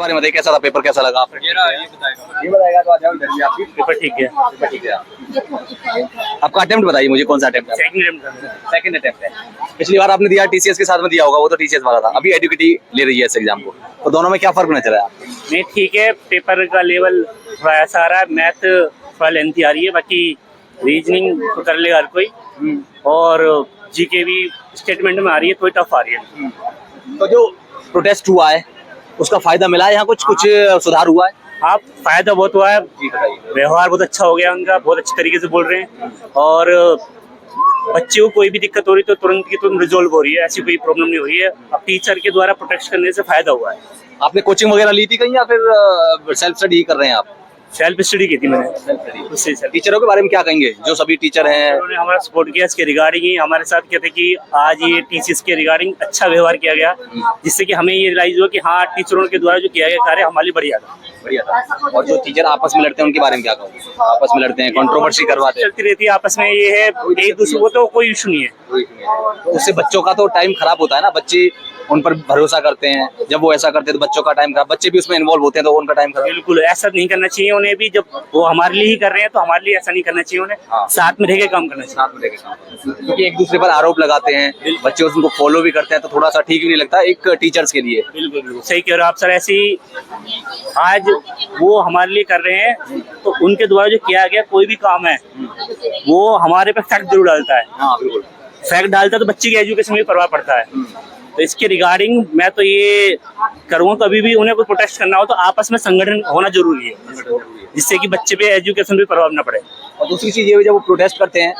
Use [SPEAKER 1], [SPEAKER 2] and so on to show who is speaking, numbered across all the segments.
[SPEAKER 1] बारे में बताइए, कैसा था पेपर, कैसा लगा आपको? ये बताएगा तो आ जाओ इधर भी। आपकी
[SPEAKER 2] पेपर ठीक है।
[SPEAKER 1] पेपर ठीक है। आपका अटेम्प्ट बताइए मुझे, कौन सा अटेम्प्ट है? सेकंड अटेम्प्ट है। पिछली बार आपने दिया टीसीएस के साथ में दिया होगा, वो तो टीसीएस वाला था, अभी एडुकेटी ले रही है इस एग्जाम को, तो दोनों में क्या फर्क नजर आया?
[SPEAKER 2] नहीं ठीक है, पेपर का लेवल थोड़ा ऐसा आ रहा है, मैथ थोड़ा लेंथी आ रही है, बाकी रीजनिंग तो कर लेगा हर कोई, और जीके भी स्टेटमेंट में आ रही है, थोड़ी टफ आ रही है।
[SPEAKER 1] तो जो प्रोटेस्ट हुआ है उसका फायदा मिला है, यहाँ कुछ सुधार हुआ है?
[SPEAKER 2] हाँ, फायदा बहुत हुआ है, व्यवहार बहुत अच्छा हो गया उनका, बहुत अच्छे तरीके से बोल रहे हैं, और बच्चे को कोई भी दिक्कत हो रही तो तुरंत की तुरंत रिजोल्व हो रही है, ऐसी कोई प्रॉब्लम नहीं हो रही है। अब टीचर के द्वारा प्रोटेक्ट करने से फायदा हुआ है।
[SPEAKER 1] आपने कोचिंग वगैरह ली थी कहीं या फिर सेल्फ स्टडी कर रहे हैं आप?
[SPEAKER 2] सेल्फ स्टडी की थी मैंने। उससे
[SPEAKER 1] टीचरों के बारे में क्या कहेंगे, जो सभी टीचर हैं?
[SPEAKER 2] उन्होंने हमारा सपोर्ट किया, इसके रिगार्डिंग ही हमारे साथ कहते कि आज ये टीसीएस के रिगार्डिंग अच्छा व्यवहार किया गया, जिससे कि हमें ये रियलाइज हुआ कि हाँ, टीचरों के द्वारा जो किया गया कार्य हमारे लिए बढ़िया था।
[SPEAKER 1] और जो टीचर आपस में लड़ते हैं उनके बारे में क्या कहोगे? आपस में लड़ते हैं, कंट्रोवर्सी करवाते हैं,
[SPEAKER 2] चलती रहती है आपस में, ये है एक दूसरे को तो कोई इशू नहीं है।
[SPEAKER 1] तो उससे बच्चों का तो टाइम खराब होता है ना, बच्चे उन पर भरोसा करते हैं, जब वो ऐसा करते हैं तो बच्चों का टाइम खराब, बच्चे भी उसमें इन्वॉल्व होते हैं तो उनका टाइम खराब।
[SPEAKER 2] बिल्कुल ऐसा नहीं करना चाहिए उन्हें भी, जब वो हमारे लिए ही कर रहे हैं तो हमारे लिए ऐसा नहीं करना चाहिए उन्हें।
[SPEAKER 1] हाँ।
[SPEAKER 2] साथ में रह के काम करना चाहिए।
[SPEAKER 1] साथ में रह के काम, क्योंकि एक दूसरे पर आरोप लगाते हैं बच्चे, उनको फॉलो भी करते हैं, तो थोड़ा सा ठीक भी नहीं लगता एक टीचर्स के लिए।
[SPEAKER 2] बिल्कुल सही कह रहे हो आप सर। ऐसे ही आज वो हमारे लिए कर रहे हैं, तो उनके द्वारा जो किया गया कोई भी काम है वो हमारे पे फैक्ट जरूर डालता है।
[SPEAKER 1] हाँ बिल्कुल,
[SPEAKER 2] फैक्ट डालता है तो बच्चे की एजुकेशन में प्रभाव पड़ता है। तो इसके रिगार्डिंग मैं तो ये करूँगा, कभी भी उन्हें कोई प्रोटेस्ट करना हो तो आपस में संगठन होना जरूरी है, जिससे कि बच्चे पे एजुकेशन पे प्रभाव न पड़े।
[SPEAKER 1] और दूसरी चीज ये, जब वो प्रोटेस्ट करते हैं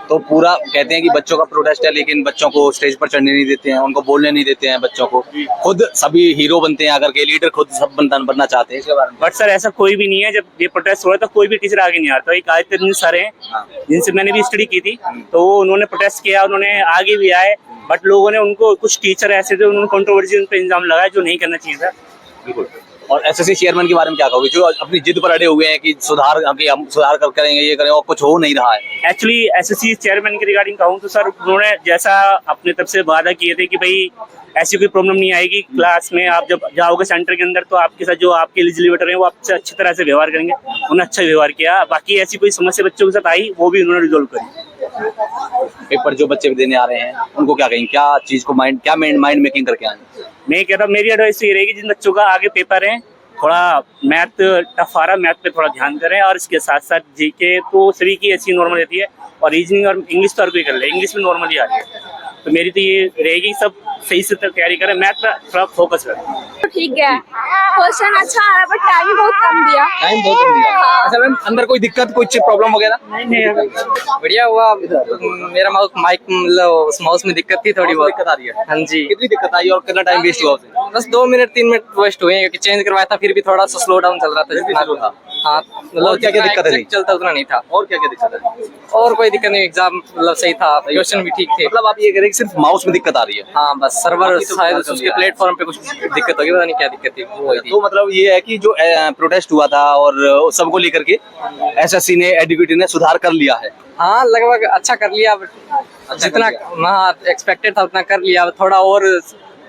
[SPEAKER 1] तो पूरा कहते हैं कि बच्चों का प्रोटेस्ट है, लेकिन बच्चों को स्टेज पर चढ़ने नहीं देते हैं, उनको बोलने नहीं देते हैं बच्चों को, खुद सभी हीरो बनते हैं, अगर के लीडर खुद सब बनना चाहते हैं। इसके बारे में
[SPEAKER 2] बट सर ऐसा कोई भी नहीं है, जब ये प्रोटेस्ट हो रहा है तो कोई भी टीचर आगे नहीं आता। एक आदित्य सर हैं जिनसे मैंने भी स्टडी की थी, तो वो उन्होंने प्रोटेस्ट किया, उन्होंने आगे भी आए, बट लोगों ने उनको, कुछ टीचर ऐसे थे उन्होंने कंट्रोवर्सी उन पर इल्जाम लगाया जो नहीं करना चाहिए था।
[SPEAKER 1] बिल्कुल। और एसएससी चेयरमैन के बारे में क्या कहोगे, जो अपनी जिद पर अड़े हुए हैं कि हम सुधार करेंगे, ये करेंगे, और कुछ हो नहीं रहा है?
[SPEAKER 2] एक्चुअली एसएससी चेयरमैन के रिगार्डिंग कहूँ तो सर, उन्होंने जैसा अपने तरफ से वादा किए थे कि भाई ऐसी कोई प्रॉब्लम नहीं आएगी क्लास में, आप जब जाओगे सेंटर के अंदर तो आपके साथ जो आपके एलिजिबल हैं वो आपसे अच्छी तरह से व्यवहार करेंगे, उन्होंने अच्छा व्यवहार किया। बाकी ऐसी कोई समस्या बच्चों के साथ आई वो भी उन्होंने रिजोल्व करी।
[SPEAKER 1] पेपर जो बच्चे देने आ रहे हैं उनको क्या कहेंगे, क्या चीज को माइंड मेकिंग करके आए?
[SPEAKER 2] मैं कहता हूँ, मेरी एडवाइस ये रहेगी, जिन बच्चों का आगे पेपर है, थोड़ा मैथ टफ आ रहा है, मैथ पे थोड़ा ध्यान करें, और इसके साथ साथ जीके तो सभी की ऐसी नॉर्मल रहती है, और रीजनिंग और इंग्लिश तो हर कोई कर ले, इंग्लिश में नॉर्मली आ रही है। तो मेरी तो ये रहेगी, सब सही से तैयारी करें, मैथ पर थोड़ा फोकस करें।
[SPEAKER 3] ठीक है, क्वेश्चन अच्छा आ रहा है बट टाइम बहुत कम दिया।
[SPEAKER 1] टाइम बहुत कम दिया। अच्छा मैम, अंदर कोई दिक्कत, कुछ प्रॉब्लम वगैरह?
[SPEAKER 2] नहीं
[SPEAKER 4] बढ़िया हुआ। मेरा माइक मतलब माउस में दिक्कत थी, थोड़ी बहुत
[SPEAKER 1] दिक्कत आ रही है।
[SPEAKER 4] हाँ जी।
[SPEAKER 1] कितनी दिक्कत आई और कितना टाइम वेस्ट हुआ उसे?
[SPEAKER 4] बस 2 मिनट 3 मिनट वेस्ट हुए, क्योंकि चेंज करवाया था, फिर भी थोड़ा सा स्लो डाउन चल रहा था जितना था। हाँ मतलब
[SPEAKER 1] क्या दिक्कत है?
[SPEAKER 4] चलता उतना नहीं था।
[SPEAKER 1] और क्या दिक्कत है?
[SPEAKER 4] और कोई दिक्कत नहीं, एग्जाम मतलब सही था, क्वेश्चन भी ठीक थे।
[SPEAKER 1] मतलब आप ये कह रहे हैं कि सिर्फ माउस में दिक्कत आ रही है?
[SPEAKER 4] हाँ बस सर्वर शायद उसके प्लेटफॉर्म पे कुछ दिक्कत होगी, पता नहीं क्या दिक्कत थी, वो हुई थी।
[SPEAKER 1] तो मतलब ये है कि जो प्रोटेस्ट हुआ था और सबको लेकर के एसएससी ने, एडुकेटी ने सुधार कर लिया है?
[SPEAKER 4] हाँ लगभग अच्छा कर लिया, जितना एक्सपेक्टेड था उतना कर लिया। थोड़ा और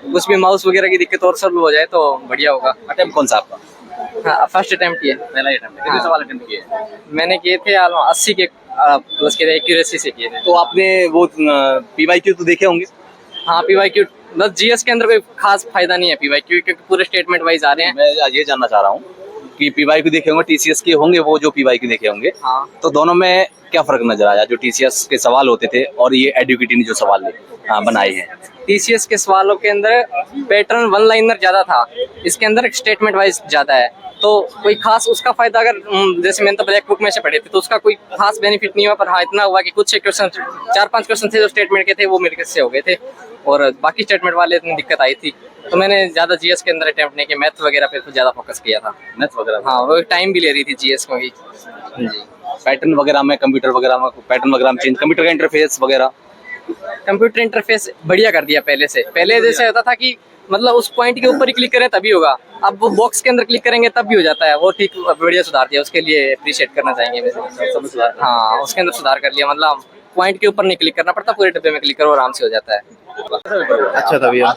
[SPEAKER 4] कुछ भी माउस वगैरह की दिक्कत और सॉल्व हो जाए तो बढ़िया होगा।
[SPEAKER 1] अटेम्प्ट कौन सा आपका?
[SPEAKER 4] हाँ फर्स्ट अटेम्प्ट किया,
[SPEAKER 1] पहला अटेम्प्ट। कितने सवाल अटेम्प्ट किए?
[SPEAKER 4] मैंने किए थे 80 के प्लस के एक्यूरेसी से किए थे।
[SPEAKER 1] तो आपने वो पीवाईक्यू तो देखे होंगे?
[SPEAKER 4] हाँ पीवाईक्यू, बस जीएस के अंदर कोई खास फायदा नहीं है पीवाईक्यू, क्योंकि पूरे स्टेटमेंट वाइज आ रहे हैं।
[SPEAKER 1] मैं ये जानना चाह रहा हूँ कि पीवाईक्यू देखे होंगे, टीसीएस के होंगे, वो जो पीवाईक्यू देखे होंगे,
[SPEAKER 4] हाँ
[SPEAKER 1] तो दोनों में क्या फर्क नजर आया, जो टीसीएस के सवाल होते थे और ये एडुकेटी ने जो सवाल बनाए हैं?
[SPEAKER 4] टीसीएस के सवालों के अंदर पैटर्न वन लाइनर ज्यादा था, इसके अंदर स्टेटमेंट वाइज ज्यादा है, तो कोई खास उसका फायदा, अगर जैसे मैंने तो ब्लैक बुक में से पढ़े थे तो उसका कोई खास बेनिफिट नहीं हुआ। पर हाँ इतना हुआ कि कुछ क्वेश्चन 4-5 क्वेश्चन थे जो स्टेटमेंट के थे वो मेरे से हो गए थे, और बाकी स्टेटमेंट वाले इतनी दिक्कत आई थी, तो मैंने ज्यादा जीएस के अंदर अटेम्प्ट नहीं किया, मैथ वगैरह पे ज्यादा फोकस किया था।
[SPEAKER 1] मैथ वगैरह?
[SPEAKER 4] हाँ वो टाइम भी ले रही थी जीएस में भी। जी
[SPEAKER 1] पैटर्न वगैरह में, कंप्यूटर वगैरह में पैटर्न वगैरह में चेंज, कंप्यूटर का इंटरफेस वगैरह?
[SPEAKER 4] कंप्यूटर इंटरफेस बढ़िया कर दिया पहले से। पहले जैसे होता था कि मतलब उस पॉइंट के ऊपर ही क्लिक करें तभी होगा, अब वो बॉक्स के अंदर क्लिक करेंगे तब भी हो जाता है, वो ठीक बढ़िया सुधार दिया, उसके लिए अप्रिशिएट करना चाहेंगे वैसे। हाँ उसके अंदर सुधार कर लिया, मतलब पॉइंट के ऊपर नहीं क्लिक करना पड़ता, पूरे डब्बे में क्लिक करो आराम से हो जाता है।
[SPEAKER 5] अच्छा था भैया।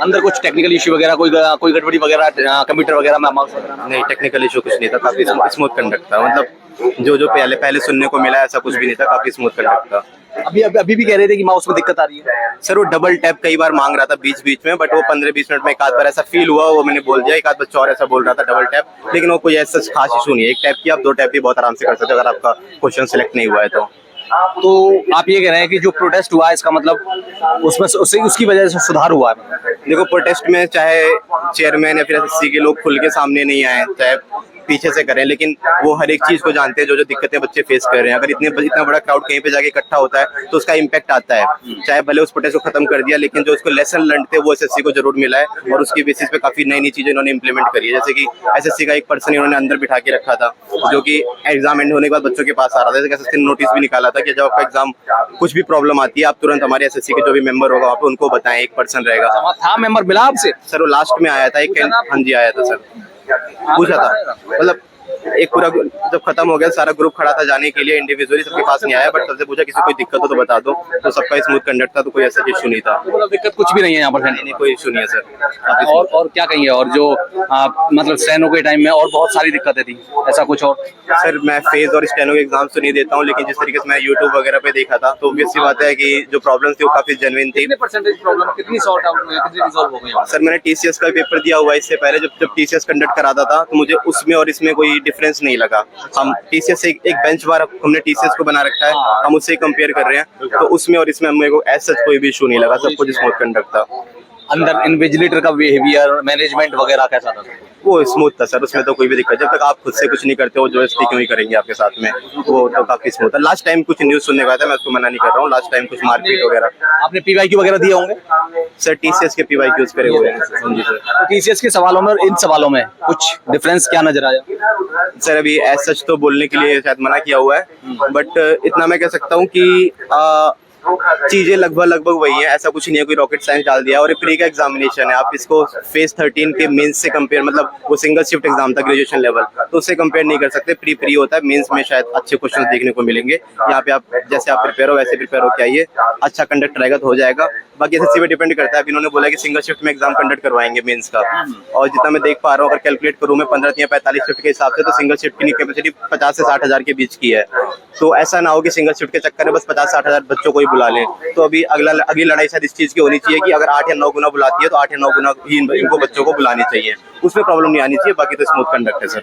[SPEAKER 1] अंदर कुछ टेक्निकल इश्यू वगैरह कोई गड़बड़ी वगैरह कंप्यूटर वगैरह में माउस वगैरह
[SPEAKER 5] नहीं, टेक्निकल इशू कुछ नहीं था, काफी स्मूथ कंडक्ट था। मतलब जो पहले सुनने को मिला ऐसा कुछ भी नहीं था, काफी स्मूथ कंडक्ट था।
[SPEAKER 1] अभी भी कह रहे थे कि माउस में दिक्कत आ रही है।
[SPEAKER 5] सर वो डबल टैप कई बार मांग रहा था बीच बीच में, बट वो 15-20 मिनट में एक आध बार ऐसा फील हुआ, वो मैंने बोल दिया। एक आध बच्चा और ऐसा बोल रहा था डबल टैप, लेकिन वो कोई ऐसा खास इशू नहीं है। एक टैप की आप 2 टैप भी बहुत आराम से कर सकते हो अगर आपका क्वेश्चन सिलेक्ट नहीं हुआ है तो।
[SPEAKER 1] आप ये कह रहे हैं कि जो प्रोटेस्ट हुआ है इसका मतलब उसकी वजह से सुधार हुआ है।
[SPEAKER 5] देखो प्रोटेस्ट में चाहे चेयरमैन या फिर एसएससी के लोग खुल के सामने नहीं आए, चाहे पीछे से करें, लेकिन वो हर एक चीज को जानते हैं जो दिक्कतें बच्चे फेस कर रहे हैं। अगर इतना बड़ा क्राउड कहीं पे जाके इकट्ठा होता है तो उसका इम्पैक्ट आता है। चाहे भले उस प्रोटेस्ट को खत्म कर दिया, लेकिन जो उसको लेसन लर्न थे वो एसएससी को जरूर मिला है और उसकी बेसिस पे काफी नई नई चीजें इन्होंने इंप्लीमेंट करी है। जैसे कि एसएससी का एक पर्सन इन्होंने अंदर बिठा के रखा था जो कि एग्जाम एंड होने के बाद बच्चों के पास आ रहा था। जैसे एसएससी ने नोटिस भी निकाला था कि जब आपका एग्जाम कुछ भी प्रॉब्लम आती है आप तुरंत हमारे एसएससी के जो भी मेंबर होगा वहाँ पे उनको बताएं, एक पर्सन रहेगा।
[SPEAKER 1] था मेंबर मिला आपसे?
[SPEAKER 5] सर वो लास्ट में आया था एक, हाँ जी आया था सर, पूछा था। मतलब एक पूरा जब खत्म हो गया सारा ग्रुप खड़ा था जाने के लिए, इंडिविजुअली सबके पास नहीं आया, बट सबसे पूछा किसी कोई दिक्कत हो तो बता दो, तो सबका स्मूथ कंडक्ट था, तो कोई ऐसा इशू नहीं था।
[SPEAKER 1] मतलब दिक्कत कुछ भी नहीं है यहाँ पर?
[SPEAKER 5] नहीं, कोई इशू नहीं है सर।
[SPEAKER 1] और क्या कहेंगे? और जो मतलब स्टेनो के टाइम में और बहुत सारी दिक्कतें थी, ऐसा कुछ और?
[SPEAKER 5] सर मैं फेज और स्टेनो के एग्जाम तो नहीं देता हूँ, लेकिन जिस तरीके से मैं यूट्यूब वगैरह पे देखा था तो obvious सी बात है कि जो प्रॉब्लम थी वो काफी जेन्युइन थी।
[SPEAKER 1] कितने परसेंटेज प्रॉब्लम कितनी सॉर्ट आउट हुई, कितनी रिजॉल्व हो गई?
[SPEAKER 5] सर मैंने टीसीएस का पेपर दिया हुआ है इससे पहले, जब टीसीएस कंडक्ट कराता था तो मुझे उसमें और इसमें कोई डिफरेंस नहीं लगा। हम टीसीएस से एक बेंच बार हमने टीसीएस को बना रखा है, हम उससे कंपेयर कर रहे हैं, तो उसमें और इसमें मेरे को ऐसा कोई भी इशू नहीं लगा, सब कुछ स्मूथ कंडक्ट था।
[SPEAKER 1] अंदर इन्विजिलेटर का बिहेवियर, मैनेजमेंट वगैरह कैसा था?
[SPEAKER 5] वो स्मूथ था सर, उसमें तो कोई भी दिक्कत, जब तक आप खुद से कुछ नहीं करते हो जबरदस्ती क्यों ही करेंगे आपके साथ में, वो तो काफी स्मूथ था। लास्ट टाइम कुछ न्यूज सुनने का था, मैं उसको मना नहीं कर रहा हूँ, लास्ट टाइम कुछ मारपीट वगैरह।
[SPEAKER 1] आपने पीवाईक्यू वगैरह दिए होंगे?
[SPEAKER 5] सर टीसीएस के पीवाईक्यूज करे हुए हैं। जी सर।
[SPEAKER 1] टीसीएस के सवालों में और इन सवालों में कुछ डिफरेंस क्या नजर आया?
[SPEAKER 5] सर अभी एज सच तो बोलने के लिए शायद मना किया हुआ है, बट इतना मैं कह सकता हूँ कि चीजें लगभग वही है, ऐसा कुछ नहीं है कोई रॉकेट साइंस डाल दिया। और प्री का एग्जामिनेशन है, आप इसको फेज 13 के मेंस से कंपेयर, मतलब वो सिंगल शिफ्ट एग्जाम था ग्रेजुएशन लेवल, तो उससे कंपेयर नहीं कर सकते। प्री होता है, मेंस में शायद अच्छे क्वेश्चंस देखने को मिलेंगे। यहाँ पे आप जैसे आप प्रिपेयर हो वैसे प्रिपेयर हो के आइए, अच्छा कंडक्ट रहेगा तो हो जाएगा। बाकी एसएससी पे डिपेंड करता है। अभी इन्होंने बोला कि सिंगल शिफ्ट में एग्जाम कंडक्ट करवाएंगे मेंस का, और जितना मैं देख पा रहा हूँ अगर कैलकुलेट करूँ मैं 15 या 45 शिफ्ट के हिसाब से, तो सिंगल शिफ्ट की कैपेसिटी 50 से 60 हजार के बीच की है। तो ऐसा ना हो कि सिंगल शिफ्ट के चक्कर में बस 50-60 हजार बच्चों को ही बुला लें। तो अभी अगली लड़ाई शायद इस चीज की होनी चाहिए कि अगर 8 या 9 गुना बुलाती है तो 8 या 9 गुना ही इनको बच्चों को बुलानी चाहिए, उसमें प्रॉब्लम नहीं आनी चाहिए। बाकी तो स्मूथ कंडक्ट है सर।